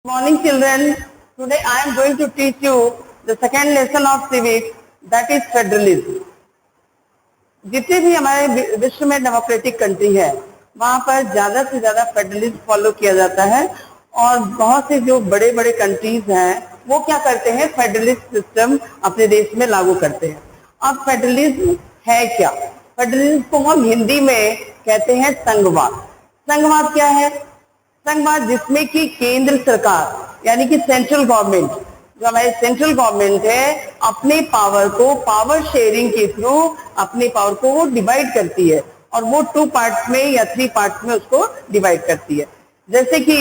Morning children, today I am going to teach you the second lesson of civics, that is federalism. जितने भी हमारे विश्व में democratic country है वहाँ पर ज्यादा से ज्यादा फेडरलिज्म फॉलो किया जाता है और बहुत से जो बड़े बड़े कंट्रीज हैं वो क्या करते हैं, फेडरलिस्ट सिस्टम अपने देश में लागू करते हैं। अब फेडरलिज्म है क्या? फेडरलिज्म को हम हिंदी में कहते हैं संघवाद। संघवाद क्या है? संघवाद जिसमें कि केंद्र सरकार यानी कि सेंट्रल गवर्नमेंट, जो हमारी सेंट्रल गवर्नमेंट है, अपने पावर को पावर शेयरिंग के थ्रू अपने पावर को वो डिवाइड करती है और वो 2 पार्ट्स में या 3 पार्ट्स में उसको डिवाइड करती है। जैसे कि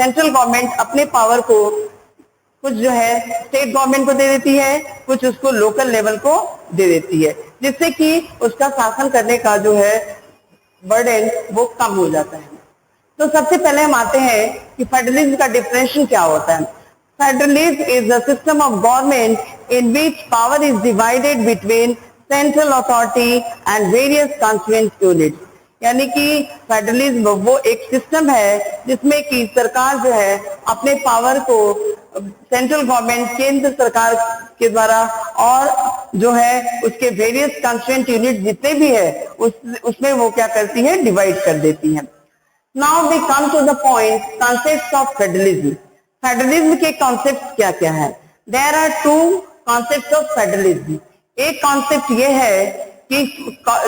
सेंट्रल गवर्नमेंट अपने पावर को कुछ जो है स्टेट गवर्नमेंट को दे देती है, कुछ उसको लोकल लेवल को दे देती है, जिससे कि उसका शासन करने का जो है बर्डन वो कम हो जाता है। तो सबसे पहले हम आते हैं कि फेडरलिज्म का डिफरेंशिएशन क्या होता है। Federalism is a system of government in which power is divided between central authority and various constituent units. यानी कि फेडरलिज्म वो एक सिस्टम है जिसमें कि सरकार जो है अपने पावर को सेंट्रल गवर्नमेंट, केंद्र सरकार के द्वारा और जो है उसके वेरियस कॉन्स्टिट्यूएंट यूनिट जितने भी है उसमें वो क्या करती है, डिवाइड कर देती है। Now we come to the point, concepts of federalism. Federalism के कॉन्सेप्ट क्या क्या है? There are 2 concepts of federalism. एक कॉन्सेप्ट ये है कि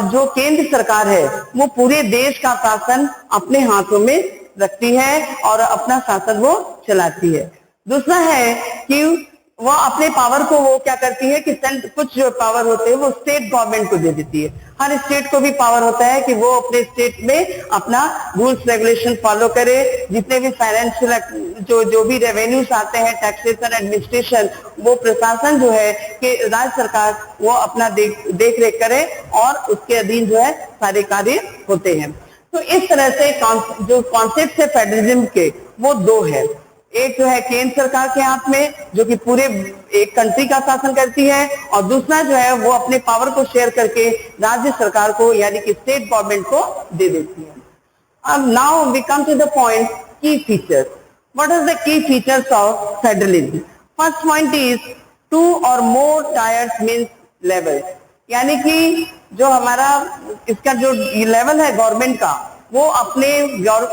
जो केंद्र सरकार है वो पूरे देश का शासन अपने हाथों में रखती है और अपना शासन वो चलाती है। दूसरा है कि वो अपने पावर को वो क्या करती है कि कुछ जो पावर होते हैं वो स्टेट गवर्नमेंट को दे देती है। हर स्टेट को भी पावर होता है कि वो अपने स्टेट में अपना रूल्स रेगुलेशन फॉलो करे। जितने भी फाइनेंशियल जो भी रेवेन्यूज आते हैं, टैक्सेशन, एडमिनिस्ट्रेशन, वो प्रशासन जो है कि राज्य सरकार वो अपना देख रेख करे और उसके अधीन जो है सारे कार्य होते हैं। तो इस तरह से जो कॉन्सेप्ट है फेडरलिज्म के वो 2 है। एक जो है केंद्र सरकार के हाथ में जो कि पूरे एक कंट्री का शासन करती है, और दूसरा जो है वो अपने पावर को शेयर करके राज्य सरकार को यानी कि स्टेट गवर्नमेंट को दे देती है। अब now we come to the point, key features. What is the key features of federalism? First point is 2 or more tiers means level. यानी कि जो हमारा इसका जो लेवल है गवर्नमेंट का वो अपने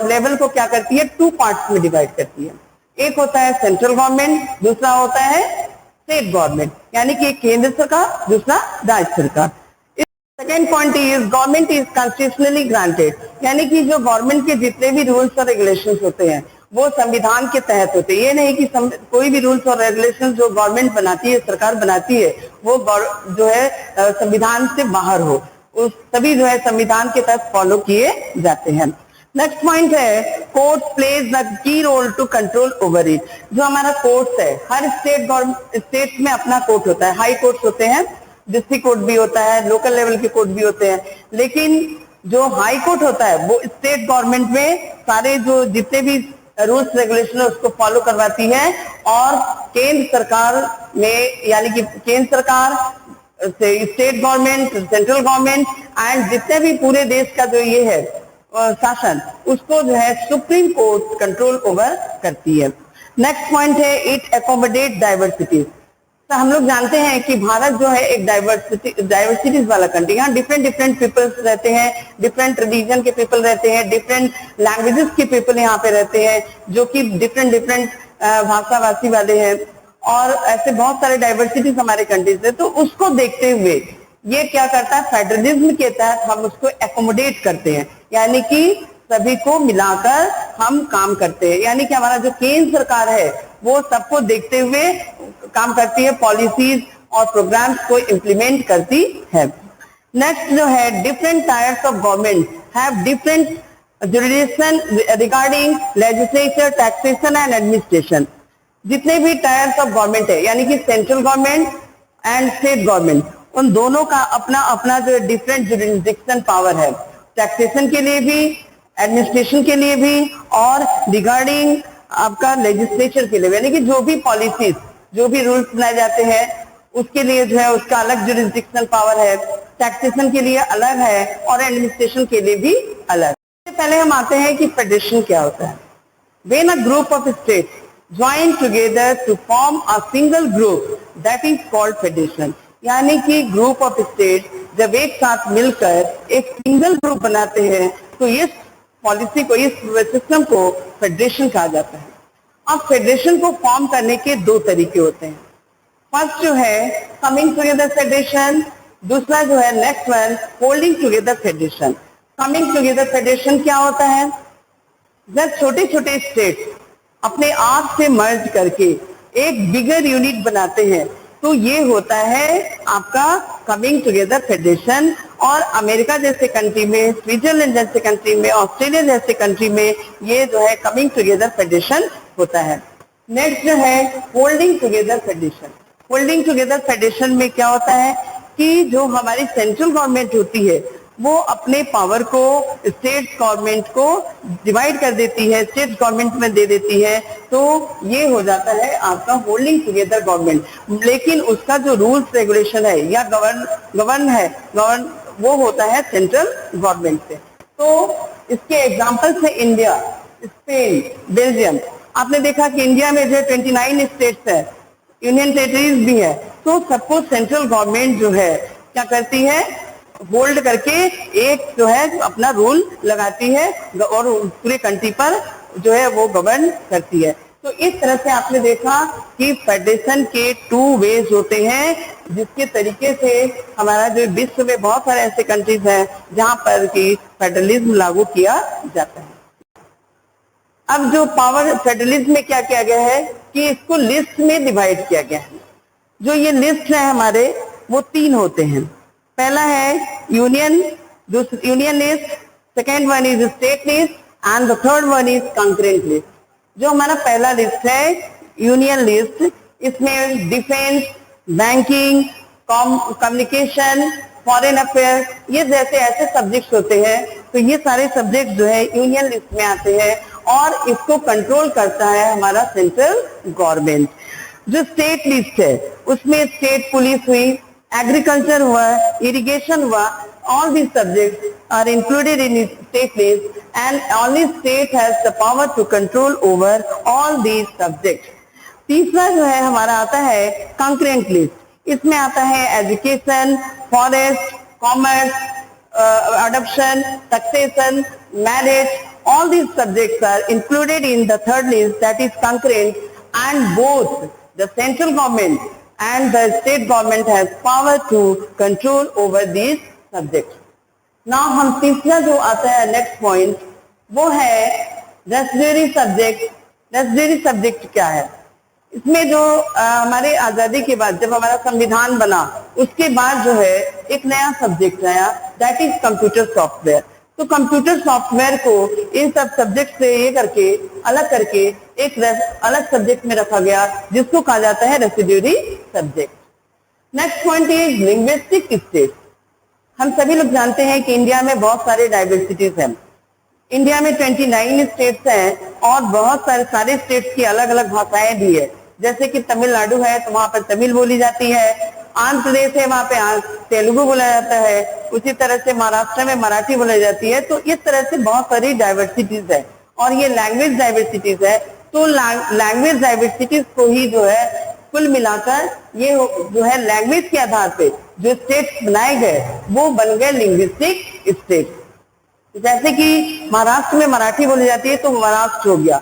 लेवल को क्या करती है, 2 पार्ट्स में डिवाइड करती है। एक होता है सेंट्रल गवर्नमेंट, दूसरा होता है स्टेट गवर्नमेंट यानी कि केंद्र सरकार, दूसरा राज्य सरकार। Second point is government is constitutionally granted. यानी कि जो गवर्नमेंट के जितने भी रूल्स और रेगुलेशंस होते हैं वो संविधान के तहत होते हैं। ये नहीं कि कोई भी रूल्स और रेगुलेशन जो गवर्नमेंट बनाती है, सरकार बनाती है, वो जो है संविधान से बाहर हो, उस सभी जो है संविधान के तहत फॉलो किए जाते हैं। नेक्स्ट पॉइंट है court plays the key role to control over it. जो हमारा कोर्ट्स है, हर स्टेट में अपना कोर्ट होता है, हाई कोर्ट्स होते हैं, डिस्ट्रिक्ट कोर्ट भी होता है, लोकल लेवल के कोर्ट भी होते हैं, लेकिन जो हाई कोर्ट होता है वो स्टेट गवर्नमेंट में सारे जो जितने भी रूल्स रेगुलेशन है उसको फॉलो करवाती है, और केंद्र सरकार में यानी कि केंद्र सरकार से state government, central government and जितने भी पूरे देश का जो ये है शासन, उसको जो है सुप्रीम कोर्ट कंट्रोल ओवर करती है। नेक्स्ट पॉइंट है इट एकोमोडेट डाइवर्सिटी। तो हम लोग जानते हैं कि भारत जो है एक डाइवर्सिटीज वाला कंट्री, यहाँ डिफरेंट पीपल्स रहते हैं, डिफरेंट रिलीजन के पीपल रहते हैं, डिफरेंट लैंग्वेजेस के पीपल यहाँ पे रहते हैं जो कि डिफरेंट भाषा भाषी वाले हैं, और ऐसे बहुत सारे डाइवर्सिटीज हमारे कंट्रीज है। तो उसको देखते हुए ये क्या करता है, फेडरलिज्म के तहत हम उसको एकोमोडेट करते हैं, यानी कि सभी को मिलाकर हम काम करते हैं। यानी कि हमारा जो केंद्र सरकार है वो सबको देखते हुए काम करती है, पॉलिसीज और प्रोग्राम्स को इम्प्लीमेंट करती है। नेक्स्ट जो है different tyres of government have different jurisdiction regarding legislature, taxation and administration. जितने भी टायर्स ऑफ गवर्नमेंट है यानी कि central government and state government, उन दोनों का अपना अपना जो डिफरेंट जुरिडिक्शन पावर है, टैक्सेशन के लिए भी, एडमिनिस्ट्रेशन के लिए भी, और रिगार्डिंग आपका लेजिस्लेचर के लिए, यानी कि जो भी पॉलिसीज, जो भी रूल्स बनाए जाते हैं उसके लिए जो है उसका अलग जुरिडिक्शनल पावर है, टैक्सेशन के लिए अलग है और एडमिनिस्ट्रेशन के लिए भी अलग। पहले हम आते हैं कि फेडरेशन क्या होता है। When a group of states join together to form a single group that is called federation। यानी कि ग्रुप ऑफ स्टेट जब एक साथ मिलकर एक सिंगल ग्रुप बनाते हैं तो इस पॉलिसी को, इस सिस्टम को फेडरेशन कहा जाता है। अब फेडरेशन को फॉर्म करने के दो तरीके होते हैं। फर्स्ट जो है कमिंग टुगेदर फेडरेशन, दूसरा जो है next one holding together federation. Coming together federation क्या होता है? जब छोटे छोटे स्टेट अपने आप से मर्ज करके एक बिगर यूनिट बनाते हैं तो ये होता है आपका कमिंग टुगेदर फेडरेशन। और अमेरिका जैसे कंट्री में, स्विट्जरलैंड जैसे कंट्री में, ऑस्ट्रेलिया जैसे कंट्री में ये जो है कमिंग टुगेदर फेडरेशन होता है। नेक्स्ट जो है holding together federation. Holding together federation में क्या होता है कि जो हमारी सेंट्रल गवर्नमेंट होती है वो अपने पावर को स्टेट गवर्नमेंट को डिवाइड कर देती है, स्टेट गवर्नमेंट में दे देती है, तो ये हो जाता है आपका होल्डिंग टुगेदर गवर्नमेंट। लेकिन उसका जो रूल्स रेगुलेशन है या गवर्न वो होता है सेंट्रल गवर्नमेंट से। तो इसके एग्जांपल है इंडिया, स्पेन, बेल्जियम। आपने देखा कि इंडिया में जो 29 स्टेट्स है, यूनियन टेरिटरीज भी है, तो सबको सेंट्रल गवर्नमेंट जो है क्या करती है, होल्ड करके एक जो है अपना रूल लगाती है और पूरे कंट्री पर जो है वो गवर्न करती है। तो इस तरह से आपने देखा कि फेडरेशन के 2 वेज होते हैं, जिसके तरीके से हमारा जो विश्व में बहुत सारे ऐसे कंट्रीज हैं जहां पर कि फेडरलिज्म लागू किया जाता है। अब जो पावर फेडरलिज्म में क्या किया गया है कि इसको लिस्ट में डिवाइड किया गया है। जो ये लिस्ट है हमारे वो 3 होते हैं। पहला है union list, second one is state list and the third one is concurrent list. जो हमारा पहला लिस्ट है यूनियन लिस्ट, इसमें defence, banking, communication, foreign affair ये जैसे ऐसे सब्जेक्ट्स होते हैं। तो ये सारे सब्जेक्ट जो है यूनियन लिस्ट में आते हैं और इसको कंट्रोल करता है हमारा सेंट्रल गवर्नमेंट। जो स्टेट लिस्ट है उसमें स्टेट पुलिस हुई, एग्रीकल्चर हुआ, इरिगेशन हुआ, all these subjects are included in state list and only state has the power to control over all these subjects। तीसरा जो है हमारा आता है concurrent list। इसमें आता है education, forest, commerce, adoption, succession, marriage, all these subjects are included in the third list that is concurrent, and both the central government and the state government has power to control over these subjects। Now हम तीसरा जो आता है next point वो है residuary subject. Residuary subject क्या है? इसमें जो हमारे आजादी के बाद जब हमारा संविधान बना उसके बाद जो है एक नया सब्जेक्ट आया, दैट इज कंप्यूटर सॉफ्टवेयर। तो कंप्यूटर सॉफ्टवेयर को इन सब सब्जेक्ट से ये करके अलग करके एक अलग सब्जेक्ट में रखा गया जिसको कहा जाता है residuary subject. Next point is linguistic state. हम सभी लोग जानते हैं कि इंडिया में बहुत सारे डाइवर्सिटीज हैं। इंडिया में 29 स्टेट्स हैं और बहुत सारे स्टेट्स की अलग अलग भाषाएं भी है। जैसे कि तमिलनाडु है तो वहां पर तमिल बोली जाती है, आंध्र प्रदेश है वहां पे तेलुगु बोला जाता है, उसी तरह से महाराष्ट्र में मराठी बोली जाती है। तो इस तरह से बहुत सारी डाइवर्सिटीज है और ये लैंग्वेज डाइवर्सिटीज है। तो लैंग्वेज डाइवर्सिटीज को ही जो है कुल मिलाकर ये जो है लैंग्वेज के आधार पे जो स्टेट्स बनाए गए वो बन गए लिंग्विस्टिक स्टेट। जैसे कि महाराष्ट्र में मराठी बोली जाती है तो महाराष्ट्र हो गया,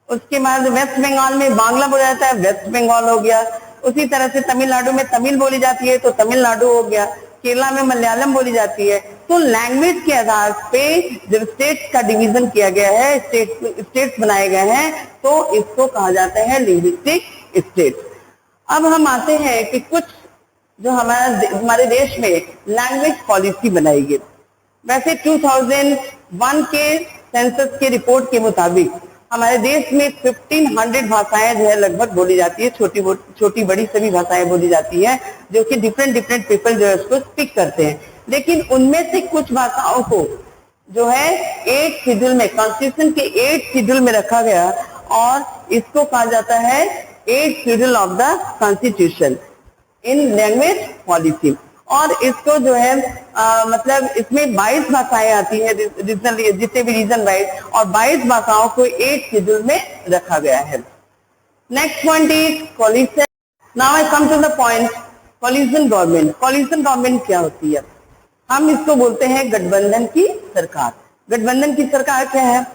उसके बाद वेस्ट बंगाल में बांग्ला बोला जाता है, वेस्ट बंगाल हो गया। उसी तरह से तमिलनाडु में तमिल बोली जाती है तो तमिलनाडु हो गया, केरला में मलयालम बोली जाती है। तो लैंग्वेज के आधार पे जब स्टेट्स का डिवीजन किया गया है, स्टेट्स बनाए गए हैं, तो इसको कहा जाता है लिंग्विस्टिक स्टेट। अब हम आते हैं कि कुछ जो हमारे देश में लैंग्वेज पॉलिसी बनाई गई। वैसे 2001 के सेंसस के रिपोर्ट के मुताबिक हमारे देश में 1500 भाषाएं जो है लगभग बोली जाती है, छोटी बड़ी सभी भाषाएं बोली जाती है, जो कि डिफरेंट पीपल जो है उसको स्पीक करते हैं। लेकिन उनमें से कुछ भाषाओं को जो है 8 शेड्यूल में, कॉन्स्टिट्यूशन के 8 शेड्यूल में रखा गया और इसको कहा जाता है 8 schedule of the constitution in language policy. और इसको जो है मतलब इसमें 22 भाषाएं आती है रीजनल, जितने भी रीजन वाइज, और 22 भाषाओं को 8 शेड्यूल में रखा गया है। Next point is coalition. Now I come to the point coalition government. Coalition government क्या होती है? हम इसको बोलते हैं गठबंधन की सरकार। गठबंधन की सरकार क्या है?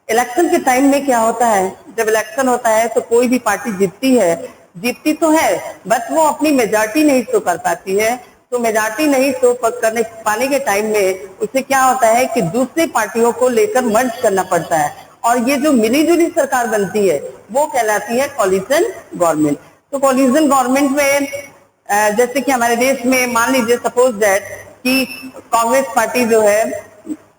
इलेक्शन के टाइम में क्या होता है, जब इलेक्शन होता है तो कोई भी पार्टी जीतती तो है बट वो अपनी मेजॉरिटी नहीं शो कर पाती है। तो मेजॉरिटी नहीं शो करने पाने के टाइम में उसे क्या होता है कि दूसरी पार्टियों को लेकर मर्ज करना पड़ता है और ये जो मिलीजुली सरकार बनती है वो कहलाती है कोलिशन गवर्नमेंट। तो कोलिशन गवर्नमेंट में जैसे कि हमारे देश में मान लीजिए सपोज दैट कि कांग्रेस पार्टी जो है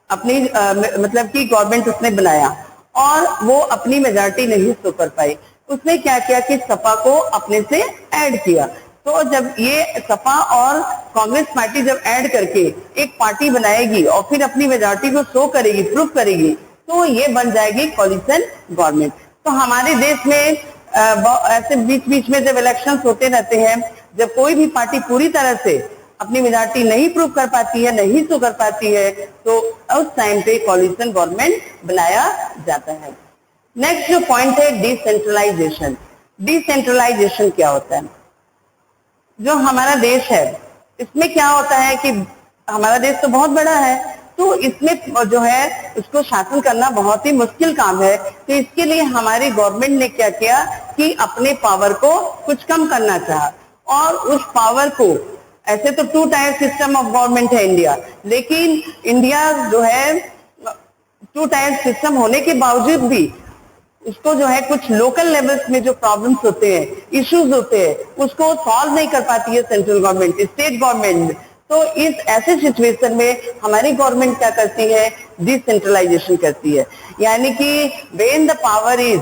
अपनी मतलब कि गवर्नमेंट उसने बनाया और वो अपनी मेजॉरिटी नहीं शो कर पाई। उसने क्या किया कि सपा को अपने से ऐड किया। तो जब ये सपा और कांग्रेस पार्टी जब ऐड करके एक पार्टी बनाएगी और फिर अपनी मेजॉरिटी को शो करेगी, प्रूफ करेगी, तो ये बन जाएगी कोलिशन गवर्नमेंट। तो हमारे देश में ऐसे बीच बीच में जब इलेक्शंस होते रहते हैं, जब कोई भी पार्टी पूरी तरह से अपनी मेजॉरिटी नहीं प्रूव कर पाती है, नहीं शो कर पाती है, तो उस टाइम पे कोलिशन गवर्नमेंट बनाया जाता है। नेक्स्ट जो पॉइंट है डिसेंट्रलाइजेशन। डिसेंट्रलाइजेशन क्या होता है? जो हमारा देश है इसमें क्या होता है कि हमारा देश तो बहुत बड़ा है, तो इसमें जो है उसको शासन करना बहुत ही मुश्किल काम है। तो इसके लिए हमारी गवर्नमेंट ने क्या किया कि अपने पावर को कुछ कम करना चाहा और उस पावर को, ऐसे तो 2 टायर सिस्टम ऑफ गवर्नमेंट है इंडिया, लेकिन इंडिया जो है 2 टायर सिस्टम होने के बावजूद भी उसको जो है कुछ लोकल लेवल्स में जो प्रॉब्लम्स होते हैं, इश्यूज होते हैं, उसको सॉल्व नहीं कर पाती है सेंट्रल गवर्नमेंट, स्टेट गवर्नमेंट। तो इस ऐसे सिचुएशन में हमारी गवर्नमेंट क्या करती है? डिसेंट्रलाइजेशन करती है। यानी कि when the power is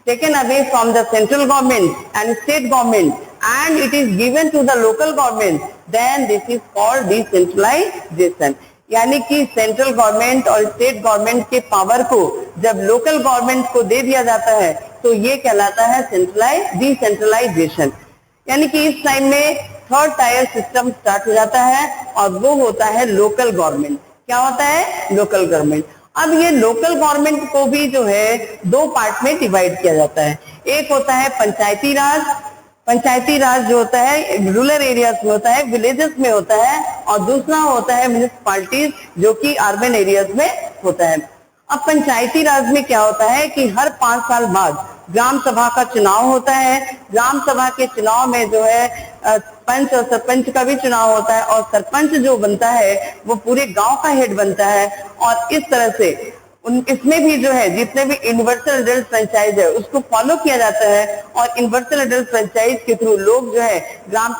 taken away from the central government and state government and it is given to the local government, then this is called decentralization। यानी कि सेंट्रल गवर्नमेंट और स्टेट गवर्नमेंट के power को जब local government को दे दिया जाता है तो ये कहलाता है डिसेंट्रलाइजेशन। यानी कि इस टाइम में 3rd टायर सिस्टम स्टार्ट हो जाता है और वो होता है लोकल गवर्नमेंट। क्या होता है? Local government. अब ये लोकल गवर्नमेंट को भी जो है 2 पार्ट में डिवाइड किया जाता है। एक होता है पंचायती राज। पंचायती राज जो होता है रूरल एरियाज में होता है, विलेजेस में होता है, और दूसरा होता है म्युनिसिपैलिटीज जो कि अर्बन एरियाज में होता है। अब पंचायती राज में क्या होता है कि हर 5 साल बाद ग्राम सभा का चुनाव होता है। ग्राम सभा के चुनाव में जो है पंच और सरपंच का भी चुनाव होता है और सरपंच जो बनता है वो पूरे गांव का हेड बनता है। और इस तरह से इसमें भी जो है जितने भी यूनिवर्सल एडल्ट फ्रेंचाइज है उसको फॉलो किया जाता है और यूनिवर्सल एडल्ट फ्रेंचाइज के थ्रू लोग जो है ग्राम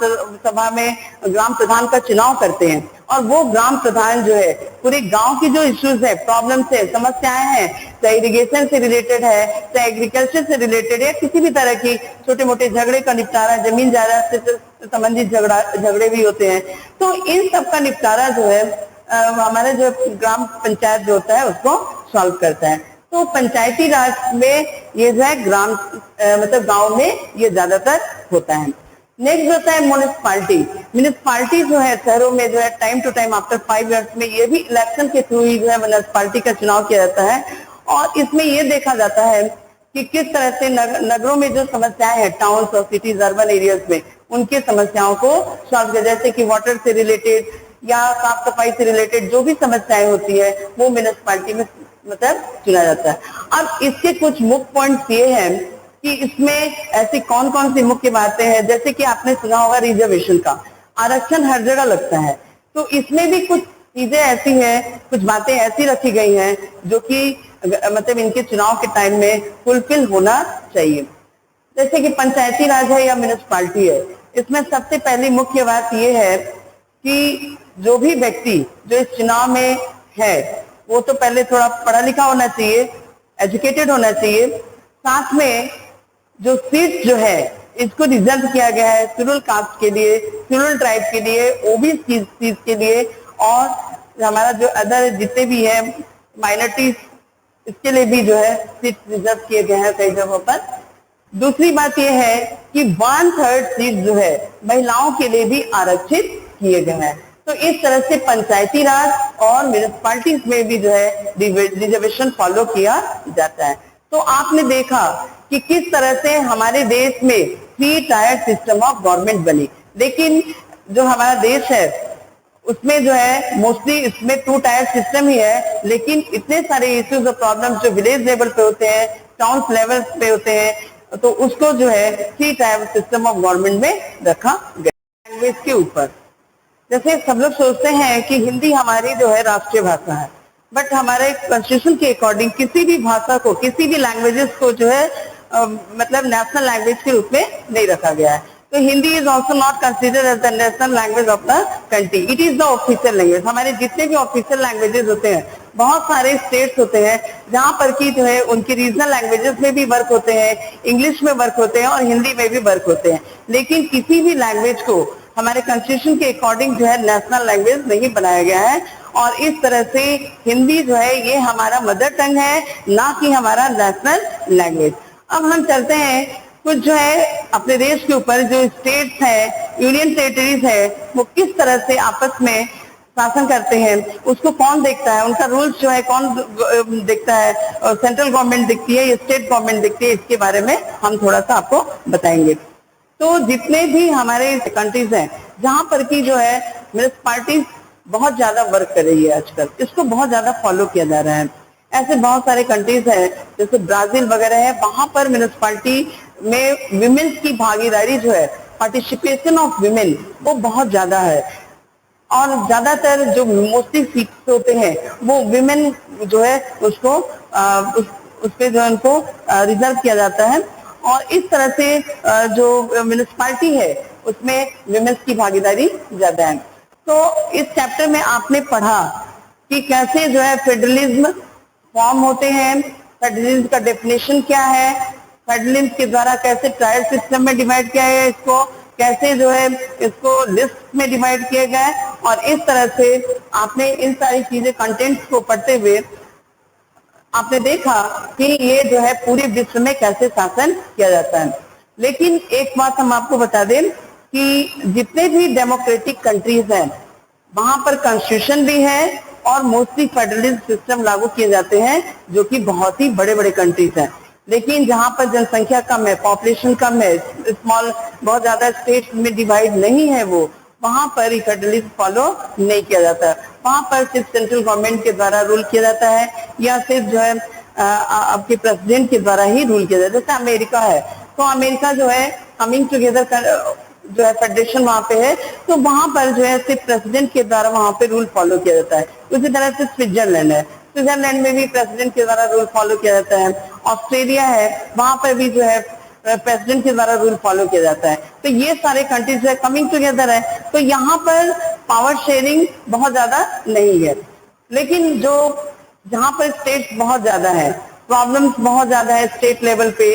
सभा में ग्राम प्रधान का चुनाव करते हैं और वो ग्राम प्रधान जो है पूरे गांव की जो इश्यूज है, प्रॉब्लम्स है, समस्याएं हैं, चाहे इरिगेशन से रिलेटेड है, चाहे एग्रीकल्चर से रिलेटेड है, किसी भी तरह की छोटे मोटे झगड़े का निपटारा, जमीन जायदाद से संबंधित झगड़े भी होते हैं, तो इन सब का निपटारा जो है हमारे जो ग्राम पंचायत जो होता है उसको सॉल्व करता है। तो पंचायती राज में ये जो है ग्राम मतलब गांव में ये ज्यादातर होता है। नेक्स्ट होता है म्युनिसिपैलिटी। म्युनिसिपैलिटी जो है शहरों में जो है time to time after 5 years में ये भी इलेक्शन के थ्रू ही जो है म्युनिसिपैलिटी का चुनाव किया जाता है और इसमें ये देखा जाता है कि किस तरह से नगरों में जो समस्याएं हैं, टाउन्स और सिटीज अर्बन एरियाज में, उनके समस्याओं को सॉल्व किया, जैसे कि वाटर से रिलेटेड या साफ सफाई से रिलेटेड जो भी समस्याएं होती है वो म्युनिसिपैलिटी में मतलब चुना जाता है। अब इसके कुछ मुख्य पॉइंट्स ये हैं कि इसमें ऐसी कौन कौन सी मुख्य बातें हैं, जैसे कि आपने सुना होगा रिजर्वेशन का, आरक्षण हर जगह लगता है, तो इसमें भी कुछ चीजें ऐसी हैं, कुछ बातें ऐसी रखी गई हैं जो कि मतलब इनके चुनाव के टाइम में फुलफिल होना चाहिए। जैसे कि पंचायती राज है या म्युनिसिपैलिटी है, इसमें सबसे पहली मुख्य बात यह है कि जो भी व्यक्ति जो इस चुनाव में है वो तो पहले थोड़ा पढ़ा लिखा होना चाहिए, एजुकेटेड होना चाहिए। साथ में जो सीट जो है इसको रिजर्व किया गया है शेड्यूल कास्ट के लिए, शेड्यूल ट्राइब के लिए, ओबीसी सीट के लिए और हमारा जो अदर जितने भी है माइनॉरिटीज इसके लिए भी जो है सीट रिजर्व किए गए हैं कई जगहों पर। दूसरी बात यह है कि 1/3 सीट जो है महिलाओं के लिए भी आरक्षित किए गए हैं। तो इस तरह से पंचायती राज और म्युनिसिपैलिटीज में भी जो है रिजर्वेशन फॉलो किया जाता है। तो आपने देखा कि किस तरह से हमारे देश में 3 टायर सिस्टम ऑफ गवर्नमेंट बनी। लेकिन जो हमारा देश है उसमें जो है मोस्टली इसमें 2 टायर सिस्टम ही है, लेकिन इतने सारे इश्यूज और प्रॉब्लम्स जो विलेज लेवल पे होते हैं, टाउन लेवल पे होते हैं, तो उसको जो है 3 टायर सिस्टम ऑफ गवर्नमेंट में रखा गया। लैंग्वेज के ऊपर जैसे सब लोग सोचते हैं कि हिंदी हमारी जो है राष्ट्रीय भाषा है, बट हमारे कॉन्स्टिट्यूशन के अकॉर्डिंग किसी भी भाषा को, किसी भी लैंग्वेजेस को जो है मतलब नेशनल लैंग्वेज के रूप में नहीं रखा गया है। तो Hindi is also not considered as the national language of the country, it is the official language. हमारे जितने भी ऑफिशियल लैंग्वेजेस होते हैं, बहुत सारे स्टेट्स होते हैं जहां पर की जो है उनकी रीजनल लैंग्वेजेस में भी वर्क होते हैं, इंग्लिश में वर्क होते हैं और हिंदी में भी वर्क होते हैं, लेकिन किसी भी लैंग्वेज को हमारे कॉन्स्टिट्यूशन के अकॉर्डिंग जो है नेशनल लैंग्वेज नहीं बनाया गया है। और इस तरह से हिंदी जो है ये हमारा मदर टंग है, ना कि हमारा नेशनल लैंग्वेज। अब हम चलते हैं कुछ जो है अपने देश के ऊपर जो स्टेट्स है, यूनियन टेरिटरीज है, वो किस तरह से आपस में शासन करते हैं, उसको कौन देखता है, उनका रूल्स जो है कौन देखता है, सेंट्रल गवर्नमेंट देखती है या स्टेट गवर्नमेंट देखती है, इसके बारे में हम थोड़ा सा आपको बताएंगे। तो जितने भी हमारे कंट्रीज हैं जहां पर की जो है म्युनिसिपैलिटीज बहुत ज्यादा वर्क कर रही है आजकल, इसको बहुत ज्यादा फॉलो किया जा रहा है। ऐसे बहुत सारे कंट्रीज हैं जैसे ब्राजील वगैरह है, वहां पर म्युनिसिपैलिटी में विमेन्स की भागीदारी जो है, पार्टिसिपेशन ऑफ विमेन वो बहुत ज्यादा है। और ज्यादातर जो मोस्टली सीट्स होते हैं वो विमेन जो है उसको उस पे जो है उनको रिजर्व किया जाता है। और इस तरह से जो म्युनिसिपैलिटी है उसमें विमेन्स की भागीदारी ज्यादा है। तो इस चैप्टर में आपने पढ़ा कि कैसे जो है फेडरलिज्म फॉर्म होते हैं, फेडरलिज्म का डेफिनेशन क्या है, फेडरलिज्म के द्वारा कैसे टायर सिस्टम में डिवाइड किया है, इसको कैसे जो है इसको लिस्ट में डिवाइड किया गया है। और इस तरह से आपने इन सारी चीजें कंटेंट्स को पढ़ते हुए आपने देखा कि ये जो है पूरे विश्व में कैसे शासन किया जाता है। लेकिन एक बात हम आपको बता दें कि जितने भी डेमोक्रेटिक कंट्रीज हैं वहां पर कॉन्स्टिट्यूशन भी है और मोस्टली फेडरलिज्म सिस्टम लागू किए जाते हैं, जो कि बहुत ही बड़े बड़े कंट्रीज हैं। लेकिन जहां पर जनसंख्या कम है, पॉपुलेशन कम है, स्मॉल बहुत ज्यादा स्टेट में डिवाइड नहीं है, वो वहां पर फेडरलिज्म फॉलो नहीं किया जाता। वहां पर सिर्फ सेंट्रल गवर्नमेंट के द्वारा रूल किया जाता है या सिर्फ जो है आपके प्रेसिडेंट के द्वारा ही रूल किया जाता है। जैसे अमेरिका है, तो अमेरिका जो है कमिंग टुगेदर जो है फेडरेशन वहां पे है, तो वहां पर जो है सिर्फ प्रेसिडेंट के द्वारा वहां पे रूल फॉलो किया जाता है। उसी तरह से स्विट्जरलैंड है, स्विट्जरलैंड में भी प्रेसिडेंट के द्वारा रूल फॉलो किया जाता है। ऑस्ट्रेलिया है, वहां पर भी जो है प्रेसिडेंट के द्वारा रूल फॉलो किया जाता है। तो ये सारे कंट्रीज है कमिंग टुगेदर है, तो यहाँ पर पावर शेयरिंग बहुत ज्यादा नहीं है। लेकिन जो जहां पर स्टेट्स बहुत ज्यादा है, प्रॉब्लम्स बहुत ज्यादा है, स्टेट लेवल पे,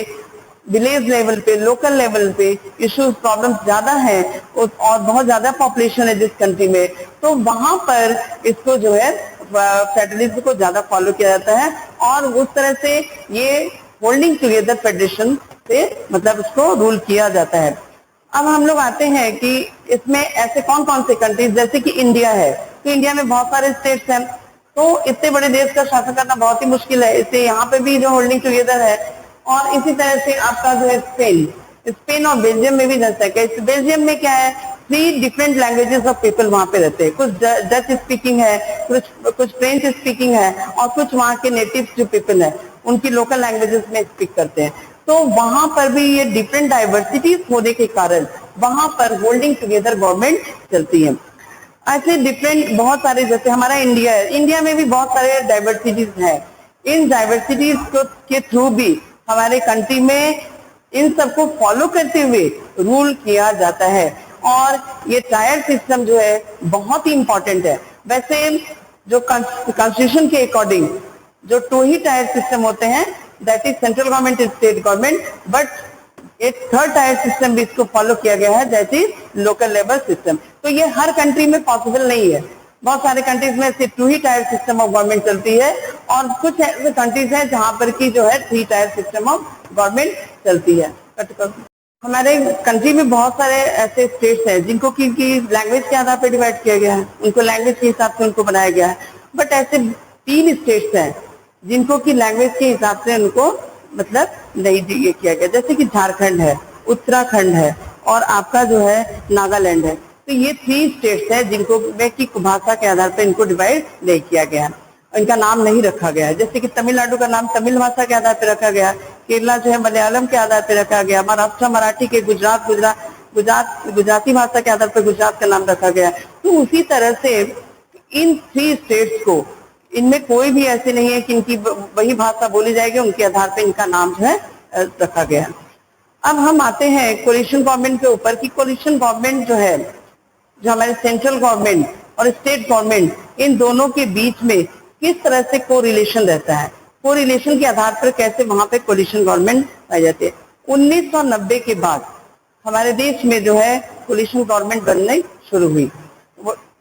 विलेज लेवल पे, लोकल लेवल पे इश्यूज प्रॉब्लम्स ज्यादा है और बहुत ज्यादा पॉपुलेशन है जिस कंट्री में, तो वहां पर इसको जो है फेडरलिज्म को ज्यादा फॉलो किया जाता है। और उस तरह से ये होल्डिंग टुगेदर फेडरेशन से मतलब उसको रूल किया जाता है। अब हम लोग आते हैं कि इसमें ऐसे कौन कौन से कंट्रीज, जैसे कि इंडिया है, तो इंडिया में बहुत सारे स्टेट्स हैं, तो इतने बड़े देश का शासन करना बहुत ही मुश्किल है, इसलिए यहाँ पे भी जो होल्डिंग टुगेदर है। और इसी तरह से आपका जो है स्पेन और बेल्जियम में भी जनसंख्या है। बेल्जियम में क्या है, 3 डिफरेंट लैंग्वेजेस ऑफ पीपल वहां पे रहते हैं, कुछ डच स्पीकिंग है, कुछ फ्रेंच स्पीकिंग है और कुछ वहाँ के नेटिव जो पीपल है उनकी लोकल लैंग्वेजेस में स्पीक करते हैं। तो वहां पर भी ये डिफरेंट डाइवर्सिटीज होने के कारण वहां पर होल्डिंग टुगेदर गवर्नमेंट चलती है। ऐसे डिफरेंट बहुत सारे, जैसे हमारा इंडिया है, इंडिया में भी बहुत सारे डाइवर्सिटीज है। इन डाइवर्सिटीज के थ्रू भी हमारे कंट्री में इन सबको फॉलो करते हुए रूल किया जाता है। और ये टायर सिस्टम जो है बहुत ही इंपॉर्टेंट है। वैसे जो कॉन्स्टिट्यूशन के अकॉर्डिंग जो 2 ही टायर सिस्टम होते हैं, that is central government, state government, but एक 3rd टायर सिस्टम भी इसको फॉलो किया गया है, that is local level system. तो ये हर कंट्री में पॉसिबल नहीं है, बहुत सारे कंट्रीज में सिर्फ 2 ही टायर सिस्टम ऑफ गवर्नमेंट चलती है और कुछ ऐसे कंट्रीज हैं जहां पर की जो है 3 टायर सिस्टम ऑफ गवर्नमेंट चलती है। हमारे कंट्री में बहुत सारे ऐसे स्टेट्स हैं जिनको की लैंग्वेज के आधार पर डिवाइड किया गया है, उनको लैंग्वेज के हिसाब से उनको बनाया गया है। बट ऐसे 3 स्टेट्स हैं जिनको की लैंग्वेज के हिसाब से उनको मतलब नहीं ये किया गया। जैसे कि झारखंड है, उत्तराखंड है और आपका जो है नागालैंड है। तो ये 3 स्टेट्स है जिनको में की भाषा के आधार पर इनको डिवाइड नहीं किया गया है, इनका नाम नहीं रखा गया है। जैसे कि तमिलनाडु का नाम तमिल भाषा के आधार पर रखा गया, केरला जो है मलयालम के आधार पर रखा गया, महाराष्ट्र मराठी के, गुजराती भाषा के आधार पर गुजरात का नाम रखा गया। तो उसी तरह से इन 3 स्टेट्स को, इनमें कोई भी ऐसे नहीं है कि इनकी वही भाषा बोली जाएगी, उनके आधार पर इनका नाम जो है रखा गया। अब हम आते हैं कोलिशन गवर्नमेंट के ऊपर कि कोलिशन गवर्नमेंट जो है, जो हमारे सेंट्रल गवर्नमेंट और स्टेट गवर्नमेंट, इन दोनों के बीच में किस तरह से कोरिलेशन रहता है, कोरिलेशन के आधार पर कैसे वहां पे कोलिशन गवर्नमेंट पाई जाती है। 1990 के बाद हमारे देश में जो है कोलिशन गवर्नमेंट बनने शुरू हुई।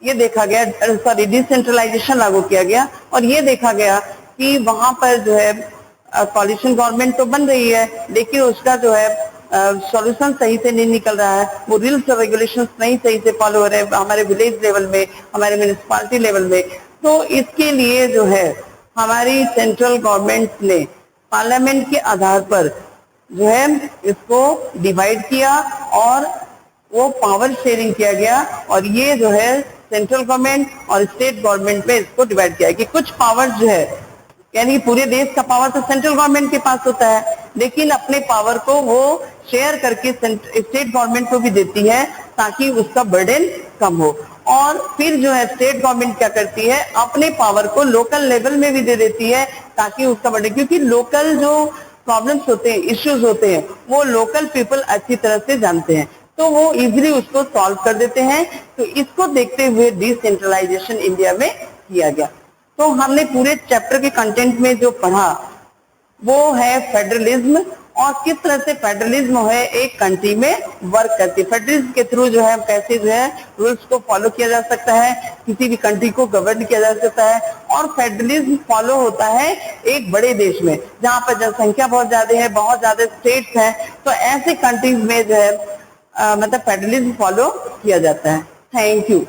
ये देखा गया, सॉरी, डिसेंट्रलाइजेशन लागू किया गया और ये देखा गया कि वहां पर जो है कोलिशन गवर्नमेंट तो बन रही है, लेकिन उसका जो है सॉल्यूशन सही से नहीं निकल रहा है, वो रूल्स और रेगुलेशंस नहीं सही से फॉलो हो रहे हैं हमारे विलेज लेवल में, हमारे म्यूनिसिपालिटी लेवल में। तो इसके लिए जो है हमारी सेंट्रल गवर्नमेंट ने पार्लियामेंट के आधार पर जो है इसको डिवाइड किया और वो पावर शेयरिंग किया गया और ये जो है सेंट्रल गवर्नमेंट और स्टेट गवर्नमेंट में इसको डिवाइड किया कि कुछ पावर जो है, यानी पूरे देश का पावर तो सेंट्रल गवर्नमेंट के पास होता है, लेकिन अपने पावर को वो शेयर करके स्टेट गवर्नमेंट को भी देती है ताकि उसका बर्डन कम हो। और फिर जो है स्टेट गवर्नमेंट क्या करती है, अपने पावर को लोकल लेवल में भी दे देती है ताकि उसका बर्डन, क्योंकि लोकल जो प्रॉब्लम्स होते हैं, इश्यूज होते हैं, वो लोकल पीपल अच्छी तरह से जानते हैं, तो वो इजीली उसको सॉल्व कर देते हैं। तो इसको देखते हुए डिसेंट्रलाइजेशन इंडिया में किया गया। तो हमने पूरे चैप्टर के कंटेंट में जो पढ़ा वो है फेडरलिज्म और किस तरह से फेडरलिज्म है एक कंट्री में वर्क करती है। फेडरलिज्म के थ्रू जो है कैसे जो है रूल्स को फॉलो किया जा सकता है, किसी भी कंट्री को गवर्न किया जा सकता है। और फेडरलिज्म फॉलो होता है एक बड़े देश में जहाँ पर जनसंख्या बहुत ज्यादा है, बहुत ज्यादा स्टेट्स हैं, तो ऐसे कंट्रीज में जो है मतलब फेडरलिज्म फॉलो किया जाता है। Thank you.